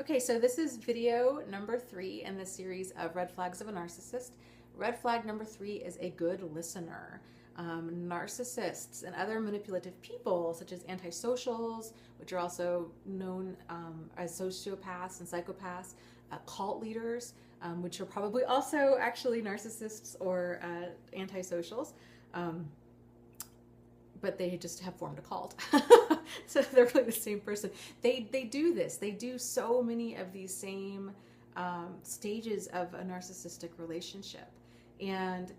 Okay, so this is video number 3 in the series of red flags of a narcissist. Red flag number 3 is a good listener. Narcissists and other manipulative people, such as antisocials, which are also known as sociopaths and psychopaths, cult leaders, which are probably also actually narcissists or antisocials. But they just have formed a cult. So they're really the same person. They do this. They do so many of these same stages of a narcissistic relationship. And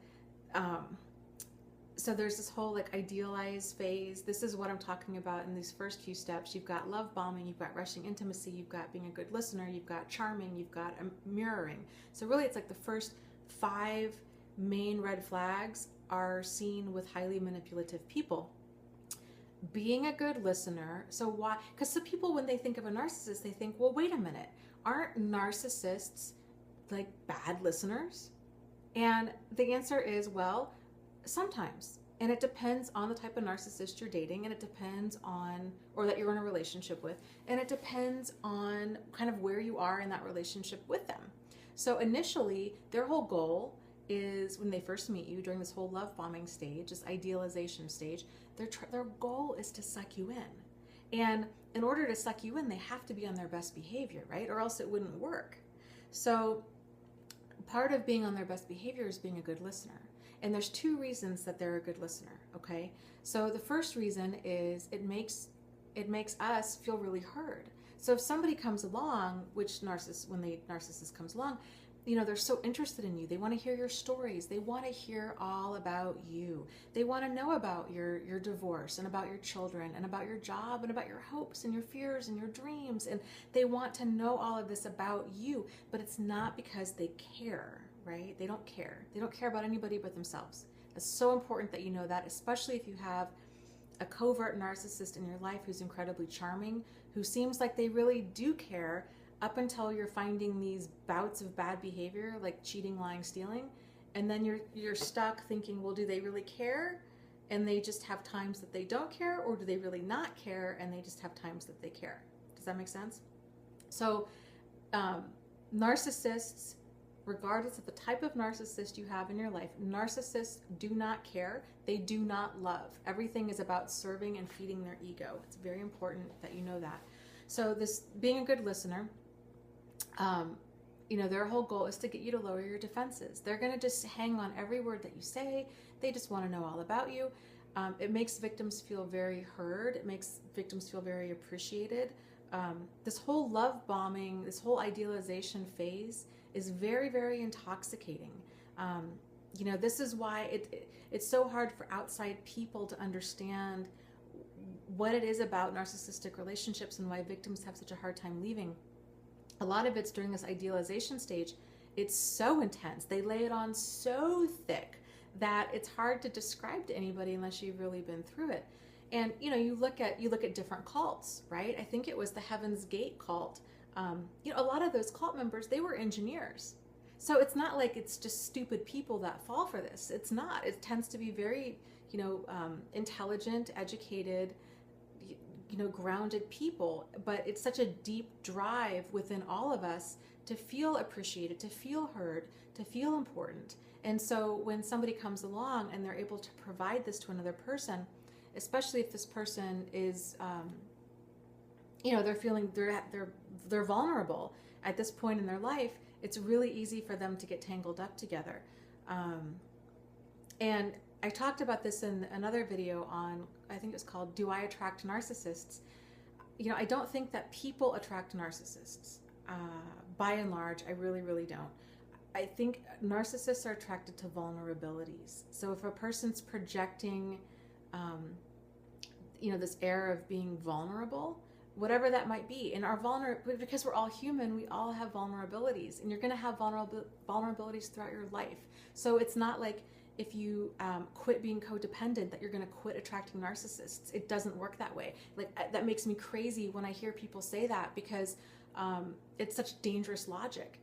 so there's this whole like idealized phase. This is what I'm talking about in these first few steps. You've got love bombing, you've got rushing intimacy, you've got being a good listener, you've got charming, you've got mirroring. So really it's like the first 5 main red flags are seen with highly manipulative people. Being a good listener. So why? Because some people, when they think of a narcissist, they think, well, wait a minute, aren't narcissists like bad listeners? And the answer is, well, sometimes. And it depends on the type of narcissist you're dating, and it depends on, or that you're in a relationship with, and it depends on kind of where you are in that relationship with them. So initially, their whole goal is when they first meet you during this whole love bombing stage, this idealization stage, their goal is to suck you in. And in order to suck you in, they have to be on their best behavior, right? Or else it wouldn't work. So part of being on their best behavior is being a good listener. And there's 2 reasons that they're a good listener, okay? So the first reason is it makes us feel really heard. So if somebody comes along, when the narcissist comes along, you know, they're so interested in you. They want to hear your stories. They want to hear all about you. They want to know about your divorce and about your children and about your job and about your hopes and your fears and your dreams. And they want to know all of this about you, but it's not because they care, right? They don't care. They don't care about anybody but themselves. It's so important that you know that, especially if you have a covert narcissist in your life who's incredibly charming, who seems like they really do care, up until you're finding these bouts of bad behavior like cheating, lying, stealing, and then you're stuck thinking, well, do they really care and they just have times that they don't care, or do they really not care and they just have times that they care? Does that make sense? So narcissists, regardless of the type of narcissist you have in your life, narcissists do not care. They do not love. Everything is about serving and feeding their ego. It's very important that you know that. So this being a good listener, you know, their whole goal is to get you to lower your defenses. They're going to just hang on every word that you say. They just want to know all about you. It makes victims feel very heard. It makes victims feel very appreciated. This whole love bombing, this whole idealization phase is very, very intoxicating. You know, this is why it's so hard for outside people to understand what it is about narcissistic relationships and why victims have such a hard time leaving. A lot of it's during this idealization stage. It's so intense. They lay it on so thick that it's hard to describe to anybody unless you've really been through it. And you know, you look at different cults, right? I think it was the Heaven's Gate cult. You know, a lot of those cult members, they were engineers. So it's not like it's just stupid people that fall for this. It's not. It tends to be very, you know, intelligent, educated, you know, grounded people, but it's such a deep drive within all of us to feel appreciated, to feel heard, to feel important. And so when somebody comes along and they're able to provide this to another person, especially if this person is, you know, they're feeling they're vulnerable at this point in their life, it's really easy for them to get tangled up together. And I talked about this in another video on, I think it was called, Do I Attract Narcissists? You know, I don't think that people attract narcissists. By and large, I really, really don't. I think narcissists are attracted to vulnerabilities. So if a person's projecting, you know, this air of being vulnerable, whatever that might be, and because we're all human, we all have vulnerabilities, and you're going to have vulnerabilities throughout your life. So it's not like if you quit being codependent that you're going to quit attracting narcissists. It doesn't work that way. Like, that makes me crazy when I hear people say that, because it's such dangerous logic.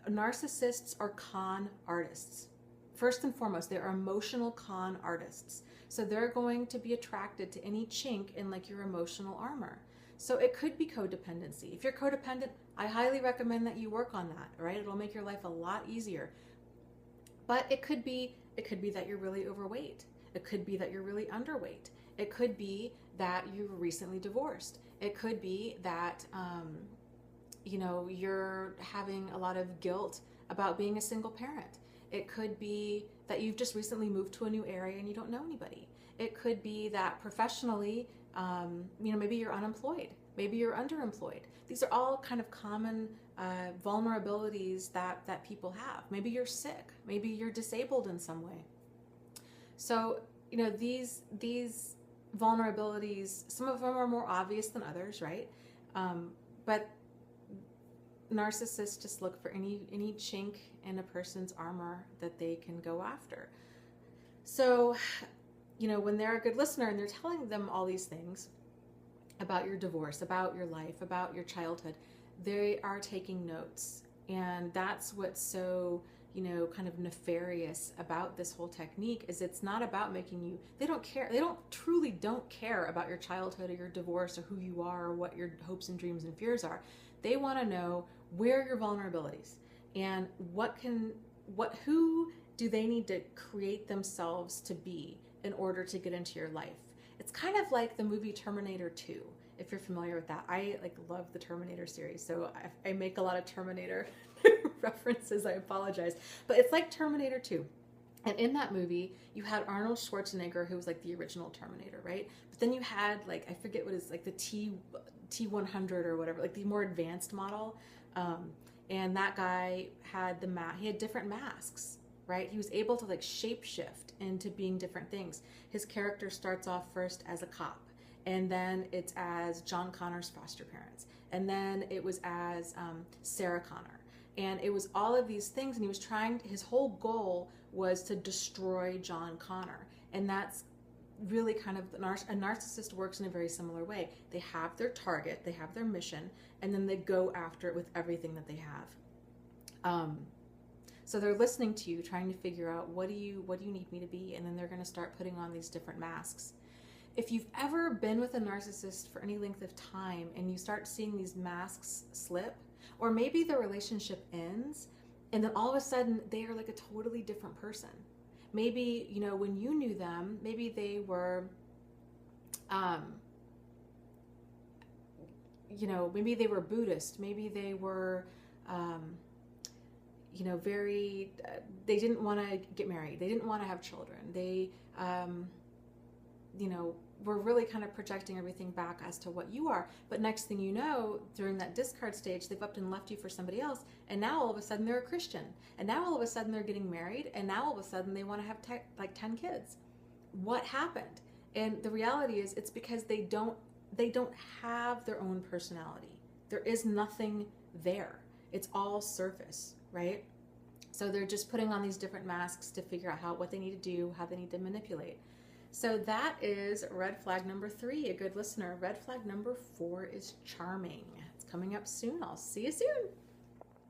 Narcissists are con artists. First and foremost, they are emotional con artists. So they're going to be attracted to any chink in like your emotional armor. So it could be codependency. If you're codependent, I highly recommend that you work on that, right? It'll make your life a lot easier. But it could be that you're really overweight. It could be that you're really underweight. It could be that you were recently divorced. It could be that you're having a lot of guilt about being a single parent. It could be that you've just recently moved to a new area and you don't know anybody. It could be that professionally, maybe you're unemployed, maybe you're underemployed. These are all kind of common vulnerabilities that people have. Maybe you're sick, maybe you're disabled in some way. So, these vulnerabilities, some of them are more obvious than others, right? But narcissists just look for any chink in a person's armor that they can go after. So, when they're a good listener and they're telling them all these things about your divorce, about your life, about your childhood, they are taking notes. And that's what's so, kind of nefarious about this whole technique, is it's not about making you, they don't care. They truly don't care about your childhood or your divorce or who you are or what your hopes and dreams and fears are. They want to know where are your vulnerabilities and who do they need to create themselves to be in order to get into your life. It's kind of like the movie Terminator 2, if you're familiar with that. I love the Terminator series, so I make a lot of Terminator references. I apologize, but it's like Terminator 2. And in that movie, you had Arnold Schwarzenegger, who was like the original Terminator, right? But then you had I forget what is the T100 or whatever, the more advanced model. And that guy had he had different masks, right? He was able to shapeshift into being different things. His character starts off first as a cop, and then it's as John Connor's foster parents, and then it was as Sarah Connor. And it was all of these things, and his whole goal was to destroy John Connor. And that's really kind of, a narcissist works in a very similar way. They have their target, they have their mission, and then they go after it with everything that they have. So they're listening to you, trying to figure out what do you need me to be, and then they're going to start putting on these different masks. If you've ever been with a narcissist for any length of time and you start seeing these masks slip, or maybe the relationship ends and then all of a sudden they are a totally different person. Maybe, when you knew them, maybe they were, maybe they were Buddhist, maybe they were, very, they didn't want to get married, they didn't want to have children, they, were really kind of projecting everything back as to what you are. But next thing you know, during that discard stage, they've upped and left you for somebody else, and now all of a sudden they're a Christian, and now all of a sudden they're getting married, and now all of a sudden they want to have 10 kids. What happened? And the reality is, it's because they don't have their own personality. There is nothing there. It's all surface, right? So they're just putting on these different masks to figure out what they need to do, how they need to manipulate. So that is red flag number 3, a good listener. Red flag number 4 is charming. It's coming up soon. I'll see you soon.